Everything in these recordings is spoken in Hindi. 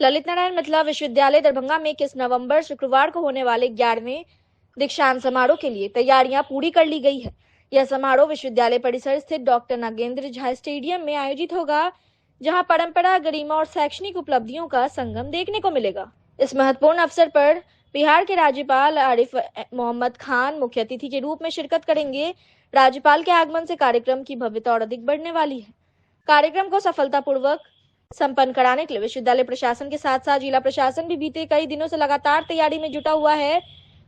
ललित नारायण मिथिला विश्वविद्यालय दरभंगा में 21 नवंबर शुक्रवार को होने वाले 11वें दीक्षांत समारोह के लिए तैयारियां पूरी कर ली गई है। यह समारोह विश्वविद्यालय परिसर स्थित डॉक्टर नागेंद्र झा स्टेडियम में आयोजित होगा, जहां परंपरा, गरिमा और शैक्षणिक उपलब्धियों का संगम देखने को मिलेगा। इस महत्वपूर्ण अवसर पर बिहार के राज्यपाल आरिफ मोहम्मद खान मुख्य अतिथि के रूप में शिरकत करेंगे। राज्यपाल के आगमन से कार्यक्रम की भव्यता और अधिक बढ़ने वाली है। कार्यक्रम को सफलतापूर्वक संपन्न कराने के लिए विश्वविद्यालय प्रशासन के साथ साथ जिला प्रशासन भी बीते कई दिनों से लगातार तैयारी में जुटा हुआ है।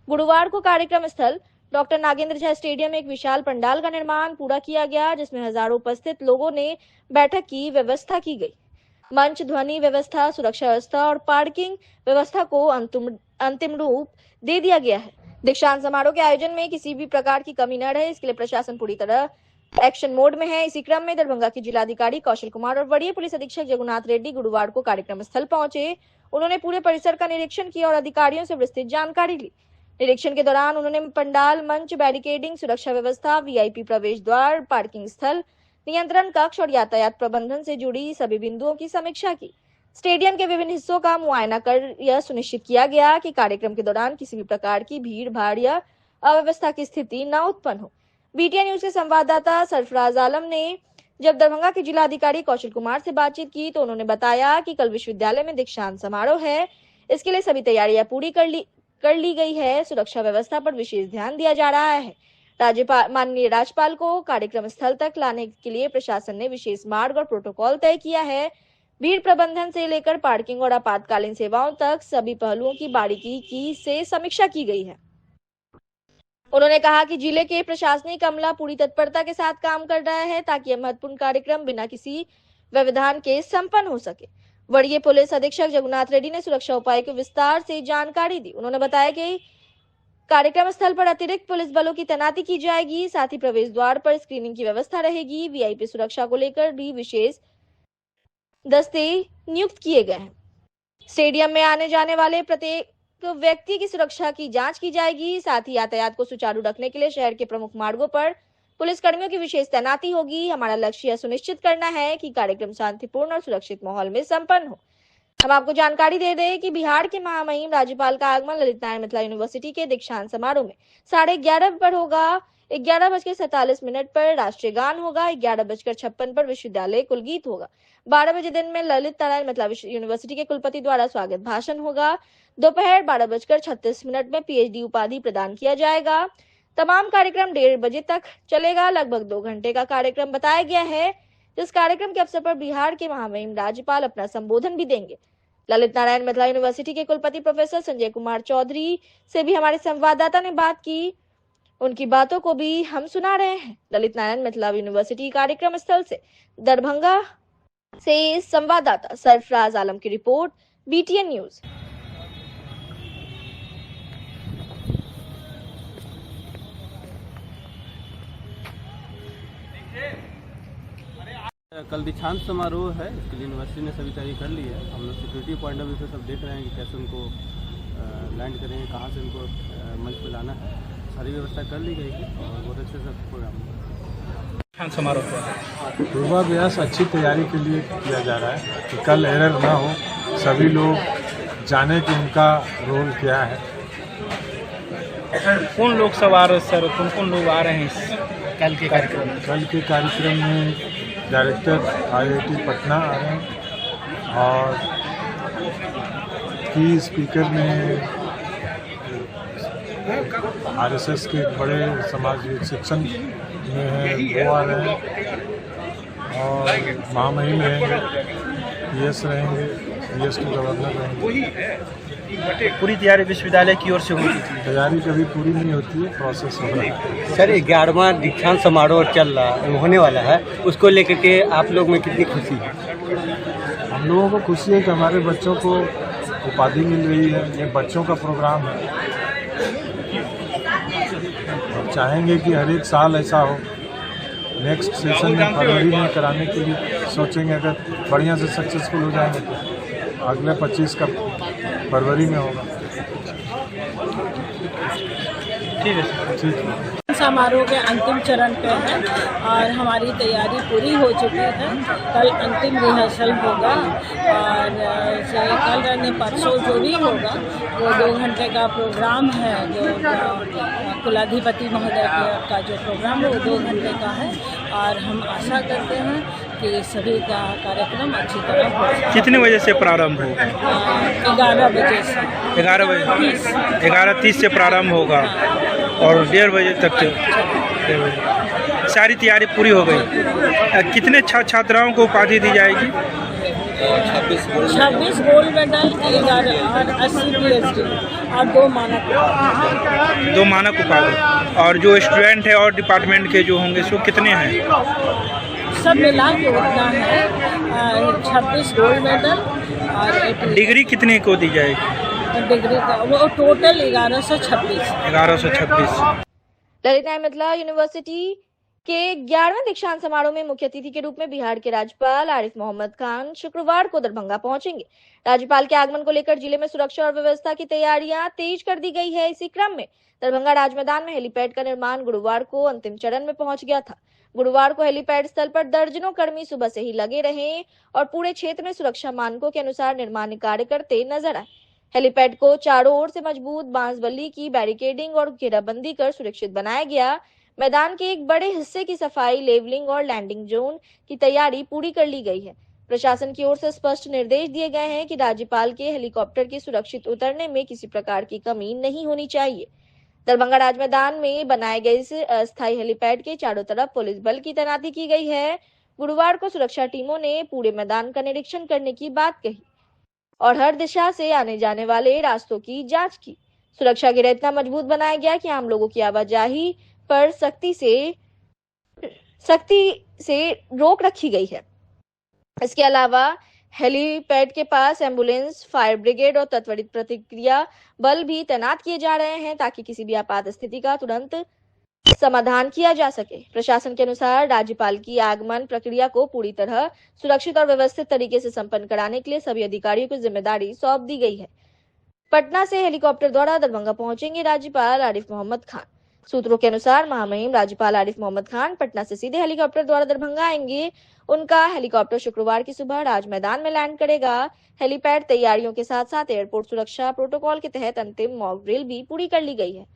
गुरुवार को कार्यक्रम स्थल डॉक्टर नागेंद्र झा स्टेडियम में एक विशाल पंडाल का निर्माण पूरा किया गया, जिसमें हजारों उपस्थित लोगों ने बैठक की व्यवस्था की गई। मंच, ध्वनि व्यवस्था, सुरक्षा व्यवस्था और पार्किंग व्यवस्था को अंतिम रूप दे दिया गया है। दीक्षांत समारोह के आयोजन में किसी भी प्रकार की कमी न रहे, इसके लिए प्रशासन पूरी तरह एक्शन मोड में है। इसी क्रम में दरभंगा के जिलाधिकारी कौशल कुमार और वरीय पुलिस अधीक्षक जगुनाथ रेड्डी गुरुवार को कार्यक्रम स्थल पहुंचे। उन्होंने पूरे परिसर का निरीक्षण किया और अधिकारियों से विस्तृत जानकारी ली। निरीक्षण के दौरान उन्होंने पंडाल, मंच, बैरिकेडिंग, सुरक्षा व्यवस्था, वीआईपी प्रवेश द्वार, पार्किंग स्थल, नियंत्रण कक्ष और यातायात प्रबंधन से जुड़ी सभी बिंदुओं की समीक्षा की। स्टेडियम के विभिन्न हिस्सों का मुआयना कर यह सुनिश्चित किया गया कि कार्यक्रम के दौरान किसी भी प्रकार की भीड़ भाड़ या अव्यवस्था की स्थिति न उत्पन्न हो। बीटीएन न्यूज के संवाददाता सरफराज आलम ने जब दरभंगा के जिलाधिकारी कौशल कुमार से बातचीत की तो उन्होंने बताया कि कल विश्वविद्यालय में दीक्षांत समारोह है, इसके लिए सभी तैयारियां पूरी कर ली गई है। सुरक्षा व्यवस्था पर विशेष ध्यान दिया जा रहा है। माननीय राज्यपाल को कार्यक्रम स्थल तक लाने के लिए प्रशासन ने विशेष मार्ग और प्रोटोकॉल तय किया है। भीड़ प्रबंधन से लेकर पार्किंग और आपातकालीन सेवाओं तक सभी पहलुओं की बारीकी से समीक्षा की गई है। उन्होंने कहा कि जिले के प्रशासनिक अमला पूरी तत्परता के साथ काम कर रहा है ताकि यह महत्वपूर्ण कार्यक्रम बिना किसी व्यवधान के संपन्न हो सके। वरीय पुलिस अधीक्षक जगुनाथ रेड्डी ने सुरक्षा उपाय की विस्तार से जानकारी दी। उन्होंने बताया कि कार्यक्रम स्थल पर अतिरिक्त पुलिस बलों की तैनाती की जाएगी, साथ ही प्रवेश द्वार पर स्क्रीनिंग की व्यवस्था रहेगी। वीआईपी सुरक्षा को लेकर भी विशेष दस्ते नियुक्त किए गए हैं। स्टेडियम में आने जाने वाले प्रत्येक व्यक्ति की सुरक्षा की जांच की जाएगी। साथ ही यातायात को सुचारू रखने के लिए शहर के प्रमुख मार्गों पर पुलिसकर्मियों की विशेष तैनाती होगी। हमारा लक्ष्य यह सुनिश्चित करना है कि कार्यक्रम शांतिपूर्ण और सुरक्षित माहौल में संपन्न हो। हम आपको जानकारी दे दें कि बिहार के महामहिम राज्यपाल का आगमन ललित नारायण मिथिला यूनिवर्सिटी के दीक्षांत समारोह में 11:30 पर होगा। 11:47 पर राष्ट्रीय गान होगा। 11:56 पर विश्वविद्यालय कुल गीत होगा। 12 बजे दिन में ललित नारायण मिथिला यूनिवर्सिटी के कुलपति द्वारा स्वागत भाषण होगा। दोपहर 12:36 में पीएचडी उपाधि प्रदान किया जाएगा। तमाम कार्यक्रम 1:30 बजे तक चलेगा। लगभग 2 घंटे का कार्यक्रम बताया गया है, जिस कार्यक्रम के अवसर पर बिहार के महामहिम राज्यपाल अपना संबोधन भी देंगे। ललित नारायण मिथिला यूनिवर्सिटी के कुलपति प्रोफेसर संजय कुमार चौधरी से भी हमारे संवाददाता ने बात की। उनकी बातों को भी हम सुना रहे हैं। ललित नारायण मिथिला यूनिवर्सिटी कार्यक्रम स्थल से दरभंगा से संवाददाता सरफराज आलम की रिपोर्ट, बीटीएन न्यूज। कल दीक्षांत समारोह है, इसके लिए यूनिवर्सिटी ने सभी तैयारी कर ली है। हम लोग सिक्योरिटी पॉइंट ऑफ व्यू से सब देख रहे हैं कि कैसे उनको लैंड करेंगे, कहाँ से उनको मंच पे लाना है। सारी व्यवस्था कर ली गई है और बहुत अच्छे से प्रोग्राम दीक्षांत समारोह पूर्वाभ्यास अच्छी तैयारी के लिए किया जा रहा है कि कल एरर ना हो, सभी लोग जाने कि उनका रोल क्या है। कौन लोग सवार सर, कौन लोग आ रहे हैं कल के कार्यक्रम में? कल के कार्यक्रम में डायरेक्टर आईआईटी पटना आ रहे हैं और की स्पीकर में आरएसएस के बड़े समाज सेक्शन में है वो आ रहे हैं और महामहिम रहेंगे, पीएस रहेंगे, पीएस के गवर्नर रहेंगे। पूरी तैयारी विश्वविद्यालय की ओर से होती थी। तैयारी कभी पूरी नहीं होती है, प्रोसेस हो रहा है। सर 11वां दीक्षांत समारोह चल रहा होने वाला है, उसको लेकर के आप लोग में कितनी खुशी है? हम लोगों को खुशी है कि हमारे बच्चों को उपाधि मिल रही है। ये बच्चों का प्रोग्राम है और चाहेंगे कि हर एक साल ऐसा हो। नेक्स्ट सेशन में फरवरी में कराने के लिए सोचेंगे। अगर बढ़िया से सक्सेसफुल हो जाएंगे तो अगले 25 का फरवरी में होगा। ठीक है। समारोह के अंतिम चरण पे है और हमारी तैयारी पूरी हो चुकी है। कल अंतिम रिहर्सल होगा और कल रहने परसों जो भी होगा वो 2 घंटे का प्रोग्राम है। जो कुलाधिपति महोदय का जो प्रोग्राम है वो 2 घंटे का है और हम आशा करते हैं कि सभी का कार्यक्रम अच्छी तरह हो जाए। कितने बजे से प्रारंभ होगा? 11 बजे से 11 बजे 11:30 से प्रारंभ होगा और 1:30 बजे तक सारी तैयारी पूरी हो गई। कितने छात्राओं को उपाधि दी जाएगी? 26 गोल्ड मेडल, 11 और 80 PhD और 2 मानक 2 मानक उपाधि। और जो स्टूडेंट है और डिपार्टमेंट के जो होंगे सो कितने हैं? सब मिला के उतना है 26 गोल्ड मेडल और डिग्री कितने को दी जाएगी? डिग्री का वो टोटल 1126। 1126। ललित नारायण मिथिला यूनिवर्सिटी के 11वें दीक्षांत समारोह में मुख्य अतिथि के रूप में बिहार के राज्यपाल आरिफ मोहम्मद खान शुक्रवार को दरभंगा पहुंचेंगे। राज्यपाल के आगमन को लेकर जिले में सुरक्षा और व्यवस्था की तैयारियां तेज कर दी गई है। इसी क्रम में दरभंगा राज मैदान में हेलीपैड का निर्माण गुरुवार को अंतिम चरण में पहुंच गया था। गुरुवार को हेलीपैड स्थल पर दर्जनों कर्मी सुबह से ही लगे रहे और पूरे क्षेत्र में सुरक्षा मानकों के अनुसार निर्माण कार्य करते नजर आए। हेलीपैड को चारों ओर से मजबूत बांस बल्ली की बैरिकेडिंग और घेराबंदी कर सुरक्षित बनाया गया। मैदान के एक बड़े हिस्से की सफाई, लेवलिंग और लैंडिंग जोन की तैयारी पूरी कर ली गई है। प्रशासन की ओर से स्पष्ट निर्देश दिए गए हैं कि राज्यपाल के हेलीकॉप्टर के सुरक्षित उतरने में किसी प्रकार की कमी नहीं होनी चाहिए। दरभंगा राज मैदान में बनाए गए इस अस्थायी हेलीपैड के चारों तरफ पुलिस बल की तैनाती की गई है। गुरुवार को सुरक्षा टीमों ने पूरे मैदान का निरीक्षण करने की बात कही और हर दिशा से आने जाने वाले रास्तों की जांच की। सुरक्षा घेरा इतना मजबूत बनाया गया कि आम लोगों की आवाजाही पर सख्ती से रोक रखी गई है। इसके अलावा हेलीपैड के पास एम्बुलेंस, फायर ब्रिगेड और त्वरित प्रतिक्रिया बल भी तैनात किए जा रहे हैं ताकि किसी भी आपात स्थिति का तुरंत समाधान किया जा सके। प्रशासन के अनुसार राज्यपाल की आगमन प्रक्रिया को पूरी तरह सुरक्षित और व्यवस्थित तरीके से संपन्न कराने के लिए सभी अधिकारियों को जिम्मेदारी सौंप दी गई है। पटना से हेलीकॉप्टर द्वारा दरभंगा पहुंचेंगे राज्यपाल आरिफ मोहम्मद खान। सूत्रों के अनुसार महामहिम राज्यपाल आरिफ मोहम्मद खान पटना से सीधे हेलीकॉप्टर द्वारा दरभंगा आएंगे। उनका हेलीकॉप्टर शुक्रवार की सुबह राज मैदान में लैंड करेगा। हेलीपैड तैयारियों के साथ साथ एयरपोर्ट सुरक्षा प्रोटोकॉल के तहत अंतिम मॉक ड्रिल भी पूरी कर ली गई है।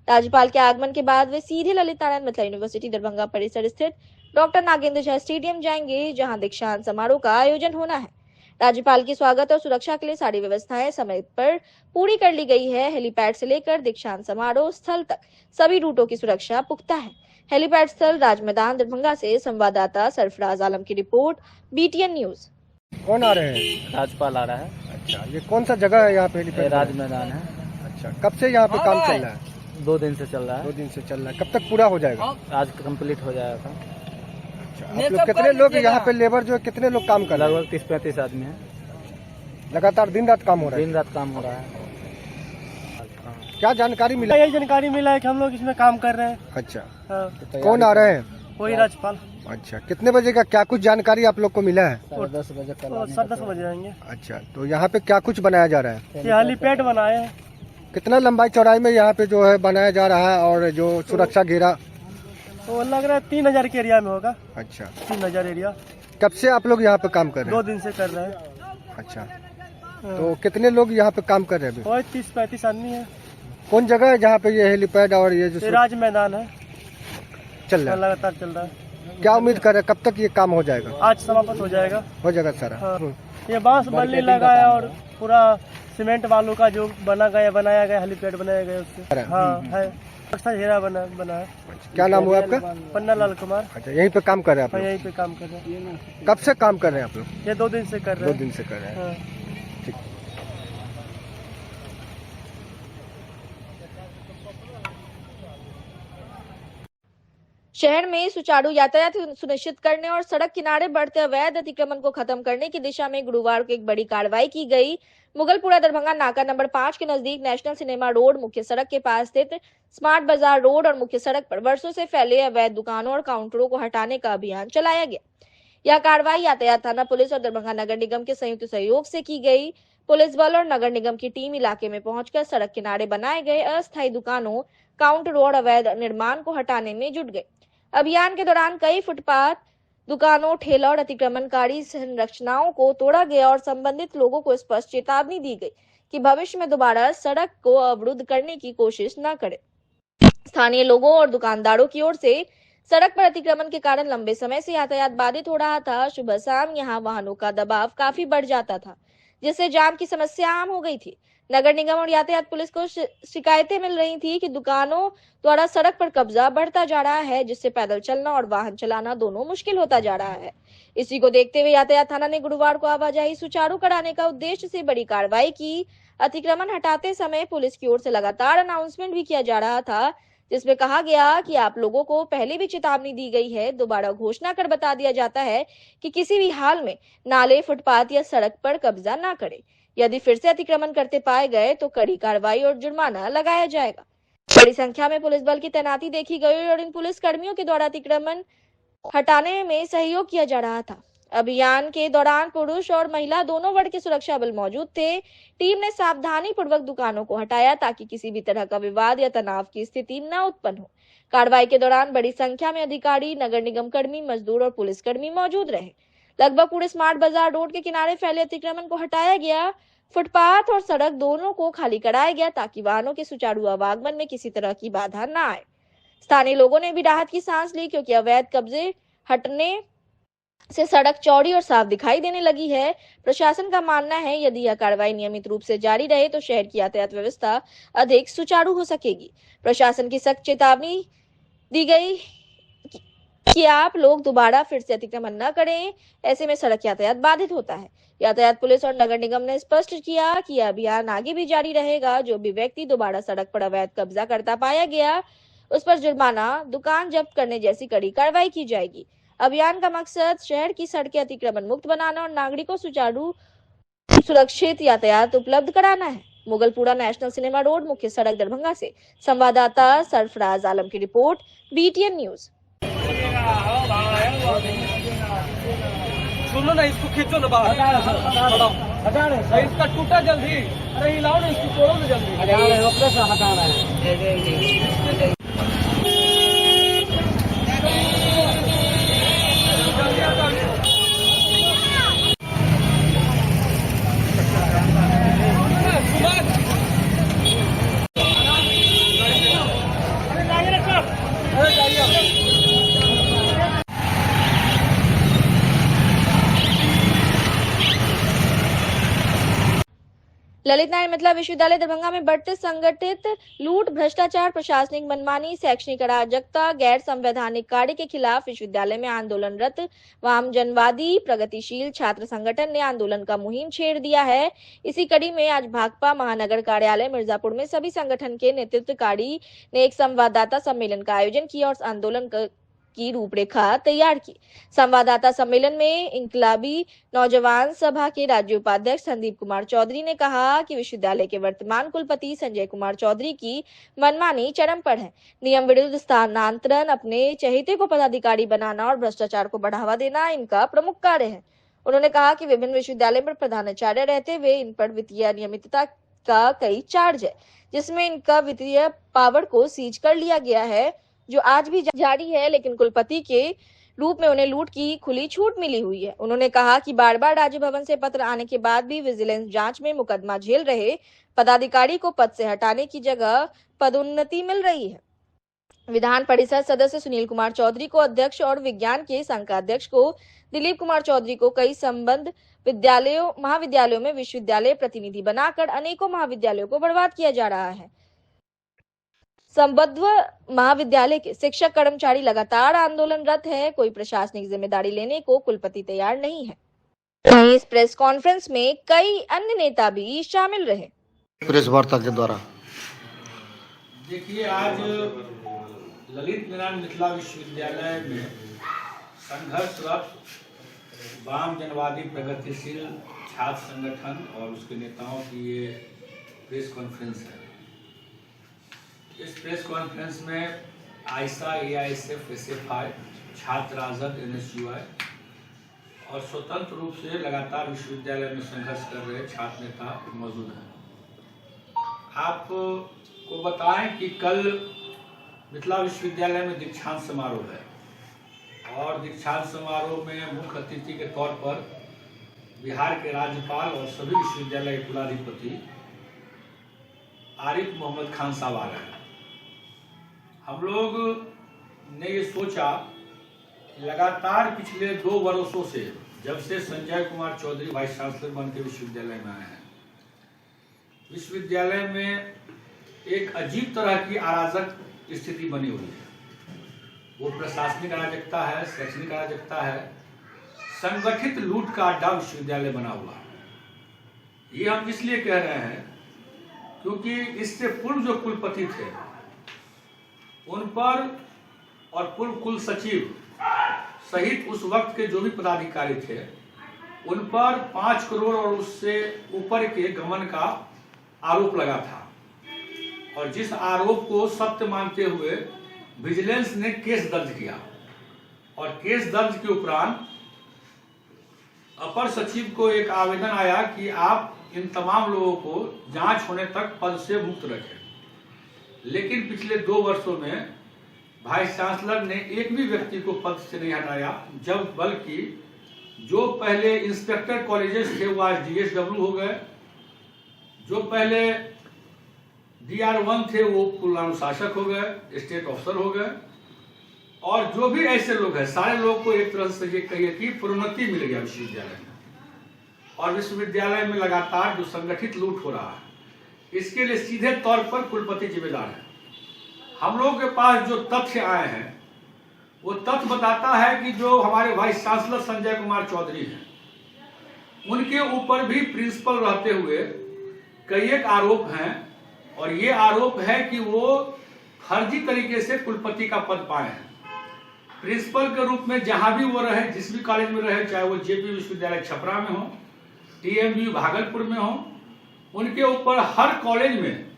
राज्यपाल के आगमन के बाद वे सीधे ललित नारायण मिथिला यूनिवर्सिटी दरभंगा परिसर स्थित डॉक्टर नागेंद्र झा स्टेडियम जाएंगे, जहां दीक्षांत समारोह का आयोजन होना है। राज्यपाल के स्वागत और सुरक्षा के लिए सारी व्यवस्थाएं समय पर पूरी कर ली गई है। हेलीपैड से लेकर दीक्षांत समारोह स्थल तक सभी रूटों की सुरक्षा पुख्ता है। हेलीपैड स्थल राज मैदान दरभंगा से संवाददाता सरफराज आलम की रिपोर्ट, BTN न्यूज। कौन आ रहे हैं? राज्यपाल आ रहा है। अच्छा, ये कौन सा जगह है यहाँ पे? राज मैदान है। अच्छा, कब से यहाँ पे काम चल रहा है? 2 दिन से चल रहा है। 2 दिन से चल रहा है। कब तक पूरा हो जाएगा? आज कंप्लीट हो जाएगा। अच्छा, आप लोग कितने लोग यहाँ पे लेबर जो है कितने लोग काम कर रहे हैं? लगभग 30-35 आदमी है। लगातार दिन रात काम हो रहा है? दिन रात काम हो रहा है। क्या जानकारी मिला? यही जानकारी मिला है कि हम लोग इसमें काम कर रहे हैं। अच्छा, हाँ। कौन आ रहे हैं? वही राज्यपाल। अच्छा, कितने बजे का क्या कुछ जानकारी आप लोग को मिला है? 10:30 बजे कल। 10:30 बजे आएंगे। अच्छा, तो यहाँ पे क्या कुछ बनाया जा रहा है? ये हेलीपैड बनाए हैं। कितना लंबाई चौड़ाई में यहाँ पे जो है बनाया जा रहा है और जो सुरक्षा घेरा? तो लग रहा है 3000 के एरिया में होगा। अच्छा, 3000 एरिया। कब से आप लोग यहाँ पे काम कर रहे 2 दिन से कर रहे हैं। हैं? अच्छा, तो कितने लोग यहाँ पे काम कर रहे हैं? वही 30-35 आदमी है। कौन जगह है जहाँ पे ये हेलीपैड और ये जो राज मैदान है, चल रहा है? लगातार चल रहा है। क्या उम्मीद कर रहे हैं कब तक ये काम हो जाएगा? आज समाप्त हो जाएगा। हो जाएगा सारा? हाँ। ये बांस बल्ली लगा है और पूरा सीमेंट बालू का जो बनाया गया हेलीपैड बनाया गया उससे। हाँ है, अच्छा घेरा बना है। क्या नाम हुआ आपका? पन्ना लाल कुमार। अच्छा, यहीं पे काम कर रहे हैं आप हाँ, लोग? यहीं पे काम कर रहे हैं। कब से काम कर रहे हैं आप लोग? ये 2 दिन से कर रहे 2 हैं। दिन से कर रहे हैं। हाँ। ठीक। शहर में सुचारू यातायात सुनिश्चित करने और सड़क किनारे बढ़ते अवैध अतिक्रमण को खत्म करने की दिशा में गुरुवार को एक बड़ी कार्रवाई की गई। मुगलपुरा दरभंगा नाका नंबर 5 के नजदीक नेशनल सिनेमा रोड, मुख्य सड़क के पास स्थित स्मार्ट बाजार रोड और मुख्य सड़क पर वर्षों से फैले अवैध दुकानों और काउंटरों को हटाने का अभियान चलाया गया। यह कार्रवाई यातायात थाना पुलिस और दरभंगा नगर निगम के संयुक्त सहयोग से की गई। पुलिस बल और नगर निगम की टीम इलाके में पहुंचकर सड़क किनारे बनाए गए अस्थायी दुकानों, काउंटर और अवैध निर्माण को हटाने में जुट गए। अभियान के दौरान कई फुटपाथ, दुकानों, ठेला और अतिक्रमणकारी संरचनाओं को तोड़ा गया और संबंधित लोगों को स्पष्ट चेतावनी दी गई कि भविष्य में दोबारा सड़क को अवरुद्ध करने की कोशिश न करें। स्थानीय लोगों और दुकानदारों की ओर से सड़क पर अतिक्रमण के कारण लंबे समय से यातायात बाधित हो रहा था। सुबह शाम यहां वाहनों का दबाव काफी बढ़ जाता था, जिससे जाम की समस्या आम हो गई थी। नगर निगम और यातायात पुलिस को शिकायतें मिल रही थी कि दुकानों द्वारा सड़क पर कब्जा बढ़ता जा रहा है, जिससे पैदल चलना और वाहन चलाना दोनों मुश्किल होता जा रहा है। इसी को देखते हुए यातायात थाना ने गुरुवार को आवाजाही सुचारू कराने का उद्देश्य से बड़ी कार्रवाई की। अतिक्रमण हटाते समय पुलिस की ओर से लगातार अनाउंसमेंट भी किया जा रहा था, जिसमें कहा गया कि आप लोगों को पहले भी चेतावनी दी गई है। दोबारा घोषणा कर बता दिया जाता है कि किसी भी हाल में नाले, फुटपाथ या सड़क पर कब्जा न करें। यदि फिर से अतिक्रमण करते पाए गए तो कड़ी कार्रवाई और जुर्माना लगाया जाएगा। बड़ी संख्या में पुलिस बल की तैनाती देखी गई और इन पुलिस कर्मियों के द्वारा अतिक्रमण हटाने में सहयोग किया जा रहा था। अभियान के दौरान पुरुष और महिला दोनों वर्ग के सुरक्षा बल मौजूद थे। टीम ने सावधानी पूर्वक दुकानों को हटाया ताकि किसी भी तरह का विवाद या तनाव की स्थिति न उत्पन्न हो। कार्रवाई के दौरान बड़ी संख्या में अधिकारी, नगर निगम कर्मी, मजदूर और पुलिसकर्मी मौजूद रहे। लगभग पूरे स्मार्ट बाजार रोड के किनारे फैले अतिक्रमण को हटाया गया। फुटपाथ और सड़क दोनों को खाली कराया गया ताकि वाहनों के सुचारू आवागमन में किसी तरह की बाधा न आए। स्थानीय लोगों ने भी राहत की सांस ली, क्योंकि अवैध कब्जे हटने से सड़क चौड़ी और साफ दिखाई देने लगी है। प्रशासन का मानना है यदि यह कार्रवाई नियमित रूप से जारी रहे तो शहर की यातायात व्यवस्था अधिक सुचारू हो सकेगी। प्रशासन की सख्त चेतावनी दी गई कि आप लोग दोबारा फिर से अतिक्रमण न करें, ऐसे में सड़क यातायात बाधित होता है। यातायात पुलिस और नगर निगम ने स्पष्ट किया कि यह अभियान आगे भी जारी रहेगा। जो भी व्यक्ति दोबारा सड़क पर अवैध कब्जा करता पाया गया, उस पर जुर्माना, दुकान जब्त करने जैसी कड़ी कार्रवाई की जाएगी। अभियान का मकसद शहर की सड़कें अतिक्रमण मुक्त बनाना और नागरिकों सुचारू सुरक्षित यातायात उपलब्ध कराना है। मुगलपुरा नेशनल सिनेमा रोड, मुख्य सड़क, दरभंगा से संवाददाता सरफराज आलम की रिपोर्ट, BTN न्यूज। सुनो ना, इसको खींचो ना बाहर, हटा रहे, इसका टूटा जल्दी, अरे हिलाओ ना, इसको तोड़ो ना जल्दी, हटा रहे हैं। ललित नारायण मिथिला विश्वविद्यालय दरभंगा में बढ़ते संगठित लूट, भ्रष्टाचार, प्रशासनिक मनमानी, शैक्षणिक अराजकता, गैर संवैधानिक कार्य के खिलाफ विश्वविद्यालय में आंदोलनरत वाम जनवादी प्रगतिशील छात्र संगठन ने आंदोलन का मुहिम छेड़ दिया है। इसी कड़ी में आज भाकपा महानगर कार्यालय मिर्जापुर में सभी संगठन के नेतृत्वकारी ने एक संवाददाता सम्मेलन का आयोजन किया और आंदोलन की रूपरेखा तैयार की। संवाददाता सम्मेलन में इंकलाबी नौजवान सभा के राज्य उपाध्यक्ष संदीप कुमार चौधरी ने कहा कि विश्वविद्यालय के वर्तमान कुलपति संजय कुमार चौधरी की मनमानी चरम पर है। नियम विरुद्ध स्थानांतरण, अपने चहेते को पदाधिकारी बनाना और भ्रष्टाचार को बढ़ावा देना इनका प्रमुख कार्य है। उन्होंने कहा कि विभिन्न विश्वविद्यालय में प्रधानाचार्य रहते हुए इन पर वित्तीय अनियमितता का कई चार्ज है, जिसमें इनका वित्तीय पावर को सीज कर लिया गया है, जो आज भी जारी है, लेकिन कुलपति के रूप में उन्हें लूट की खुली छूट मिली हुई है। उन्होंने कहा कि बार बार राज्य भवन से पत्र आने के बाद भी विजिलेंस जांच में मुकदमा झेल रहे पदाधिकारी को पद से हटाने की जगह पदोन्नति मिल रही है। विधान परिषद सदस्य सुनील कुमार चौधरी को अध्यक्ष और विज्ञान के संकाध्यक्ष को दिलीप कुमार चौधरी को कई संबंध महाविद्यालयों में विश्वविद्यालय प्रतिनिधि बनाकर अनेकों महाविद्यालयों को बर्बाद किया जा रहा है। संबद्ध महाविद्यालय के शिक्षक कर्मचारी लगातार आंदोलनरत है। कोई प्रशासनिक जिम्मेदारी लेने को कुलपति तैयार नहीं है। वहीं इस प्रेस कॉन्फ्रेंस में कई अन्य नेता भी शामिल रहे। प्रेस वार्ता के द्वारा देखिए, आज ललित नारायण मिथिला विश्वविद्यालय में संघर्षरत वाम जनवादी प्रगतिशील छात्र संगठन और उसके नेताओं की ये प्रेस कॉन्फ्रेंस है। इस प्रेस कॉन्फ्रेंस में आयसा, AISF, SFI, छात्र राजद, NSUI और स्वतंत्र रूप से लगातार विश्वविद्यालय में संघर्ष कर रहे छात्र नेता मौजूद हैं। आपको बताएं कि कल मिथिला विश्वविद्यालय में दीक्षांत समारोह है और दीक्षांत समारोह में मुख्य अतिथि के तौर पर बिहार के राज्यपाल और सभी विश्वविद्यालय के कुलाधिपति आरिफ मोहम्मद खान साहब आ रहे हैं। हम लोग ने ये सोचा कि लगातार पिछले 2 वर्षों से, जब से संजय कुमार चौधरी वाइस चांसलर बन के विश्वविद्यालय में आए हैं, विश्वविद्यालय में एक अजीब तरह की अराजक स्थिति बनी हुई है। वो प्रशासनिक अराजकता है, शैक्षणिक अराजकता है, संगठित लूट का अड्डा विश्वविद्यालय बना हुआ है। ये हम इसलिए कह रहे हैं क्योंकि इससे पूर्व जो कुलपति थे उन पर और पूर्व कुल सचिव सहित उस वक्त के जो भी पदाधिकारी थे उन पर 5 करोड़ और उससे ऊपर के गमन का आरोप लगा था और जिस आरोप को सत्य मानते हुए विजिलेंस ने केस दर्ज किया और केस दर्ज के उपरांत अपर सचिव को एक आवेदन आया कि आप इन तमाम लोगों को जांच होने तक पद से मुक्त रखें। लेकिन पिछले 2 वर्षों में वाइस चांसलर ने एक भी व्यक्ति को पद से नहीं हटाया, जब बल्कि जो पहले इंस्पेक्टर कॉलेजेस थे वो आज DSW हो गए, जो पहले DR1 थे वो कुलानुशासक हो गए, स्टेट अफसर हो गए और जो भी ऐसे लोग हैं सारे लोग को एक तरह से ये कहिए कि प्रोन्नति मिल गया विश्वविद्यालय में। और विश्वविद्यालय में लगातार जो संगठित लूट हो रहा है इसके लिए सीधे तौर पर कुलपति जिम्मेदार है। हम लोगों के पास जो तथ्य आए हैं वो तथ्य बताता है कि जो हमारे वाइस चांसलर संजय कुमार चौधरी हैं उनके ऊपर भी प्रिंसिपल रहते हुए कई एक आरोप हैं और ये आरोप है कि वो फर्जी तरीके से कुलपति का पद पाए हैं। प्रिंसिपल के रूप में जहां भी वो रहे, जिस भी कॉलेज में रहे, चाहे वो JP विश्वविद्यालय छपरा में हो, TMU भागलपुर में हो, उनके ऊपर हर कॉलेज में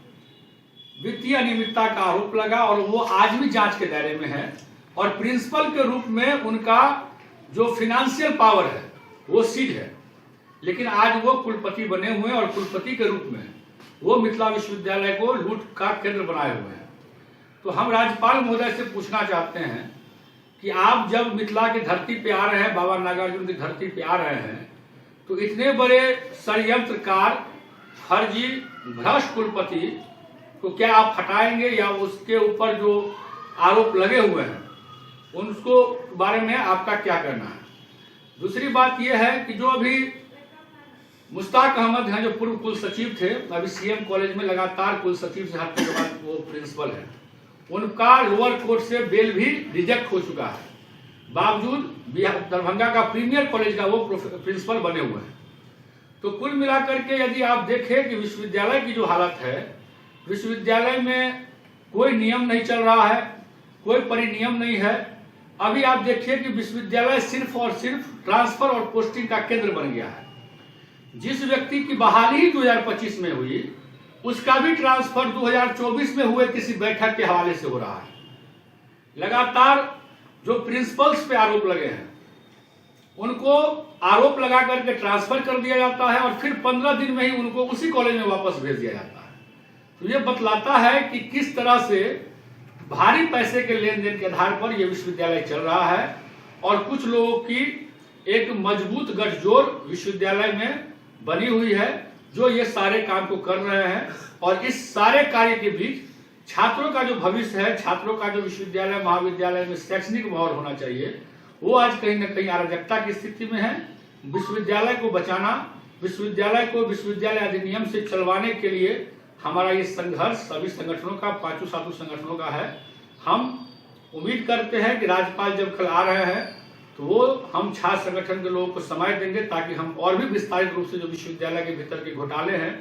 वित्तीय अनियमितता का आरोप लगा और वो आज भी जांच के दायरे में है और प्रिंसिपल के रूप में उनका जो फिनेंशियल पावर है वो सीध है। लेकिन आज वो कुलपति बने हुए हैं और कुलपति के रूप में वो मिथिला विश्वविद्यालय को लूट का केंद्र बनाए हुए हैं। तो हम राज्यपाल महोदय से पूछना चाहते हैं कि आप जब मिथिला की धरती पे आ रहे हैं, बाबा नागार्जुन की धरती पे आ रहे हैं, तो इतने बड़े षड्यंत्रकार फर्जी भ्रष्ट कुलपति को क्या आप हटाएंगे या उसके ऊपर जो आरोप लगे हुए हैं उनको बारे में आपका क्या करना है? दूसरी बात यह है कि जो अभी मुश्ताक अहमद हैं जो पूर्व कुल सचिव थे, अभी CM कॉलेज में लगातार कुल सचिव से हटने के बाद वो प्रिंसिपल है, उनका लोअर कोर्ट से बेल भी रिजेक्ट हो चुका है, बावजूद दरभंगा का प्रीमियर कॉलेज का वो प्रिंसिपल बने हुए हैं। तो कुल मिलाकर के यदि आप देखें कि विश्वविद्यालय की जो हालत है, विश्वविद्यालय में कोई नियम नहीं चल रहा है, कोई परिनियम नहीं है। अभी आप देखिए कि विश्वविद्यालय सिर्फ और सिर्फ ट्रांसफर और पोस्टिंग का केंद्र बन गया है। जिस व्यक्ति की बहाली ही 2025 में हुई उसका भी ट्रांसफर 2024 में हुए किसी बैठक के हवाले से हो रहा है। लगातार जो प्रिंसिपल्स पे आरोप लगे हैं उनको आरोप लगा करके ट्रांसफर कर दिया जाता है और फिर 15 दिन में ही उनको उसी कॉलेज में वापस भेज दिया जाता है। तो ये बतलाता है कि किस तरह से भारी पैसे के लेन देन के आधार पर यह विश्वविद्यालय चल रहा है और कुछ लोगों की एक मजबूत गठजोड़ विश्वविद्यालय में बनी हुई है जो ये सारे काम को कर रहे हैं। और इस सारे कार्य के बीच छात्रों का जो भविष्य है, छात्रों का जो विश्वविद्यालय महाविद्यालय में शैक्षणिक माहौल होना चाहिए, वो आज कहीं न कहीं अराजकता की स्थिति में है। विश्वविद्यालय को बचाना, विश्वविद्यालय को विश्वविद्यालय अधिनियम से चलवाने के लिए हमारा ये संघर्ष सभी संगठनों का, पांचों सातों संगठनों का है। हम उम्मीद करते हैं कि राज्यपाल जब कल आ रहे हैं तो वो हम छात्र संगठन के लोगों को समय देंगे ताकि हम और भी विस्तारित रूप से जो विश्वविद्यालय के भीतर के घोटाले हैं,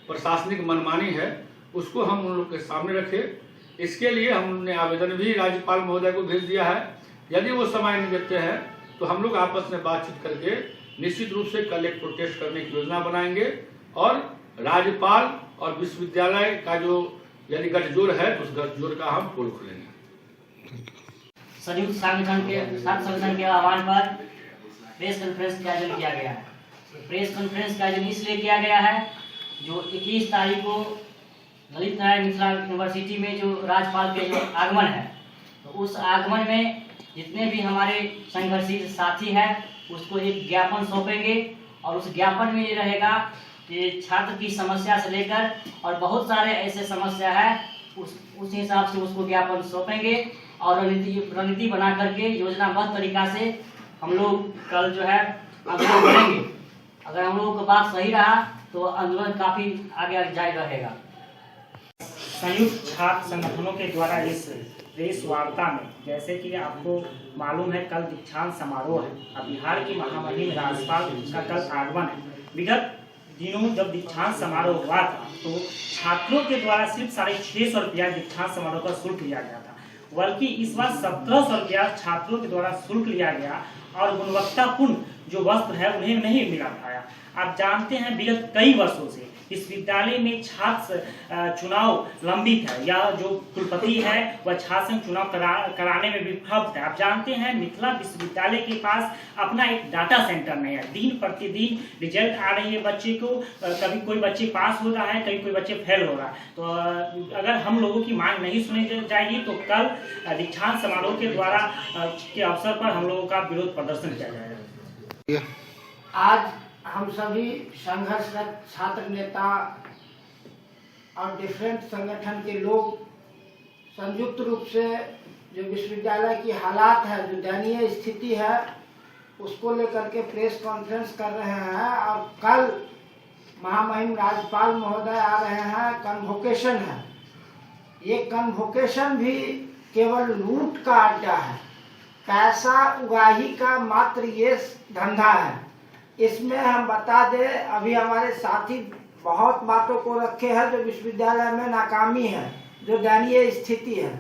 प्रशासनिक मनमानी है, उसको हम उन लोग के सामने रखें। इसके लिए हमने आवेदन भी राज्यपाल महोदय को भेज दिया है। यदि वो समय नहीं देते हैं तो हम लोग आपस में बातचीत करके निश्चित रूप से कल एक प्रोटेस्ट करने की योजना बनाएंगे और राज्यपाल और विश्वविद्यालय का जो यदि गठजोड़ है तो उस गठजोड़ का हम पोल खोलेंगे। संयुक्त संगठन के आह्वान पर प्रेस कॉन्फ्रेंस का आयोजन किया गया है। प्रेस कॉन्फ्रेंस का आयोजन इसलिए किया गया है जो 21 तारीख को ललित नारायण मिथिला यूनिवर्सिटी में जो राज्यपाल के जो आगमन है, तो उस आगमन में जितने भी हमारे संघर्षी साथी हैं उसको एक ज्ञापन सौंपेंगे और उस ज्ञापन में ये रहेगा कि छात्र की समस्या से लेकर और बहुत सारे ऐसे समस्या है उस हिसाब से उसको ज्ञापन सौंपेंगे और रणनीति बना करके योजनाबद्ध तरीका से हम लोग कल जो है आंदोलन करेंगे। अगर हम लोगों का बात सही रहा तो आंदोलन काफी आगे जारी रहेगा। संयुक्त छात्र संगठनों के द्वारा इस प्रेस वार्ता में, जैसे कि आपको मालूम है कल दीक्षांत समारोह है, अब बिहार की महामहिम राज्यपाल का कल आगमन है। विगत दिनों जब दीक्षांत समारोह हुआ था तो छात्रों के द्वारा सिर्फ 650 रुपया दीक्षांत समारोह का शुल्क लिया गया था, बल्कि इस बार 1700 रुपया छात्रों के द्वारा शुल्क लिया गया और गुणवत्तापूर्ण जो वस्त्र है उन्हें नहीं मिला पाया। आप जानते हैं विगत कई वर्षों से इस विद्यालय में छात्र चुनाव लंबित है, या जो कुलपति है वह छात्र संघ चुनाव कराने में विफल है। आप जानते हैं मिथिला विश्वविद्यालय के पास अपना एक डाटा सेंटर नहीं है। दिन प्रतिदिन रिजल्ट आ रही है बच्चे को, कभी कोई बच्चे पास हो रहा है, कभी कोई बच्चे फेल हो रहा है। तो अगर हम लोगों की मांग नहीं सुनी जाएगी तो कल दीक्षांत समारोह के द्वारा के अवसर पर हम लोगों का विरोध प्रदर्शन किया जाएगा। आज हम सभी संघर्षरत छात्र नेता और डिफरेंट संगठन के लोग संयुक्त रूप से जो विश्वविद्यालय की हालात है, जो दयनीय स्थिति है, उसको लेकर के प्रेस कॉन्फ्रेंस कर रहे हैं। और कल महामहिम राज्यपाल महोदय आ रहे हैं, कन्वोकेशन है। ये कन्वोकेशन भी केवल लूट का अड्डा है, पैसा उगाही का मात्र ये धंधा है। इसमें हम बता दें, अभी हमारे साथी बहुत बातों को रखे हैं जो विश्वविद्यालय में नाकामी है, जो दयनीय स्थिति है।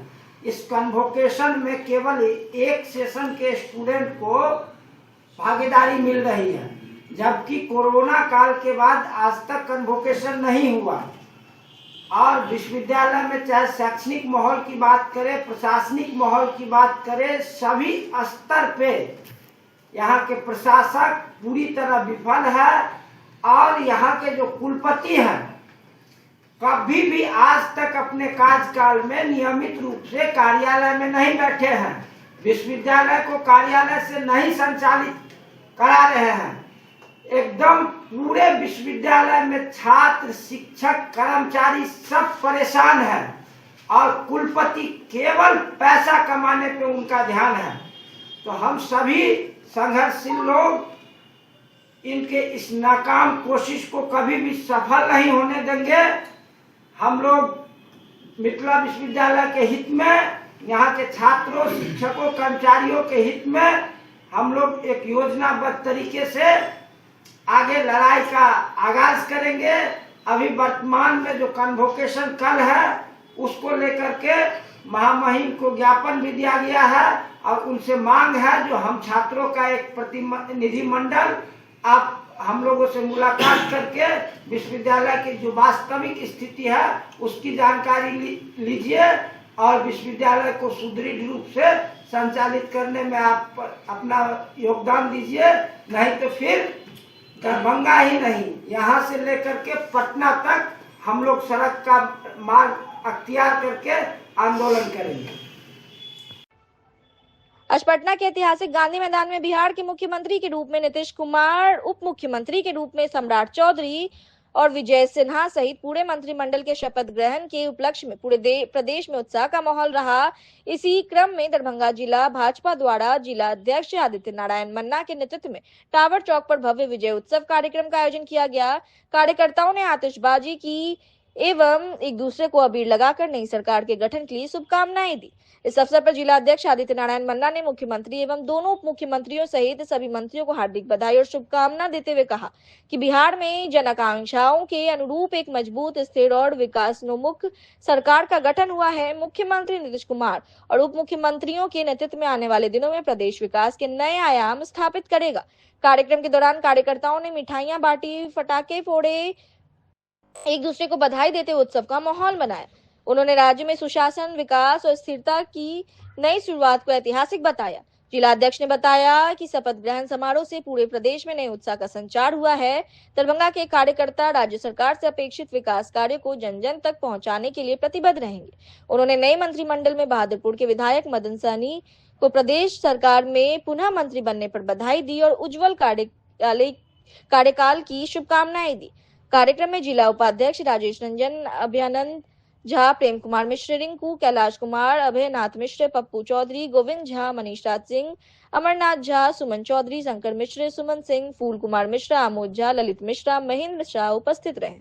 इस कन्वोकेशन में केवल एक सेशन के स्टूडेंट को भागीदारी मिल रही है, जबकि कोरोना काल के बाद आज तक कन्वोकेशन नहीं हुआ। और विश्वविद्यालय में चाहे शैक्षणिक माहौल की बात करें, प्रशासनिक माहौल की बात करें, सभी स्तर पे यहाँ के प्रशासक पूरी तरह विफल है। और यहाँ के जो कुलपति हैं कभी भी आज तक अपने कार्यकाल में नियमित रूप से कार्यालय में नहीं बैठे हैं, विश्वविद्यालय को कार्यालय से नहीं संचालित करा रहे हैं। एकदम पूरे विश्वविद्यालय में छात्र, शिक्षक, कर्मचारी सब परेशान है और कुलपति केवल पैसा कमाने पे उनका ध्यान है। तो हम सभी संघर्षशील लोग इनके इस नाकाम कोशिश को कभी भी सफल नहीं होने देंगे। हम लोग मिथिला विश्वविद्यालय के हित में, यहाँ के छात्रों, शिक्षकों, कर्मचारियों के हित में हम लोग एक योजनाबद्ध तरीके से आगे लड़ाई का आगाज करेंगे। अभी वर्तमान में जो कन्वोकेशन कल है उसको लेकर के महामहिम को ज्ञापन भी दिया गया है और उनसे मांग है जो हम छात्रों का एक प्रतिनिधि मंडल आप हम लोगों से मुलाकात करके विश्वविद्यालय की जो वास्तविक स्थिति है उसकी जानकारी लीजिए और विश्वविद्यालय को सुदृढ़ रूप से संचालित करने में आप अपना योगदान दीजिए। नहीं तो फिर दरभंगा ही नहीं, यहाँ से लेकर के पटना तक हम लोग सड़क का मार्ग अख्तियार करके आंदोलन करेंगे। आज पटना के ऐतिहासिक गांधी मैदान में बिहार के मुख्यमंत्री के रूप में नीतीश कुमार, उप मुख्यमंत्री के रूप में सम्राट चौधरी और विजय सिन्हा सहित पूरे मंत्रिमंडल के शपथ ग्रहण के उपलक्ष्य में पूरे प्रदेश में उत्साह का माहौल रहा। इसी क्रम में दरभंगा जिला भाजपा द्वारा जिला अध्यक्ष आदित्य नारायण मन्ना के नेतृत्व में टावर चौक पर भव्य विजय उत्सव कार्यक्रम का आयोजन किया गया। कार्यकर्ताओं ने आतिशबाजी की एवं एक दूसरे को अबीर लगाकर नई सरकार के गठन के लिए शुभकामनाएं दी। इस अवसर पर जिला अध्यक्ष आदित्य नारायण मन्ना ने मुख्यमंत्री एवं दोनों उप मुख्यमंत्रियों सहित सभी मंत्रियों को हार्दिक बधाई और शुभकामना देते हुए कहा कि बिहार में जन आकांक्षाओं के अनुरूप एक मजबूत, स्थिर और विकासोन्मुख सरकार का गठन हुआ है। मुख्यमंत्री नीतीश कुमार और उप मुख्यमंत्रियों के नेतृत्व में आने वाले दिनों में प्रदेश विकास के नए आयाम स्थापित करेगा। कार्यक्रम के दौरान कार्यकर्ताओं ने मिठाइयां बांटी, पटाखे फोड़े, एक दूसरे को बधाई देते हुए उत्सव का माहौल बनाया। उन्होंने राज्य में सुशासन, विकास और स्थिरता की नई शुरुआत को ऐतिहासिक बताया। जिलाध्यक्ष ने बताया कि शपथ ग्रहण समारोह से पूरे प्रदेश में नए उत्साह का संचार हुआ है। दरभंगा के कार्यकर्ता राज्य सरकार से अपेक्षित विकास कार्य को जन जन तक पहुंचाने के लिए प्रतिबद्ध रहेंगे। उन्होंने नए मंत्रिमंडल में बहादुरपुर के विधायक मदन सहनी को प्रदेश सरकार में पुनः मंत्री बनने पर बधाई दी और उज्जवल कार्यकाल की शुभकामनाएं दी। कार्यक्रम में जिला उपाध्यक्ष राजेश रंजन, अभयानंद झा, प्रेम कुमार मिश्र, रिंकू, कैलाश कुमार, अभयनाथ मिश्र, पप्पू चौधरी, गोविंद झा, मनीष राज सिंह, अमरनाथ झा, सुमन चौधरी, शंकर मिश्र, सुमन सिंह, फूल कुमार मिश्र, आमोद झा, ललित मिश्रा, महेंद्र शाह उपस्थित रहे।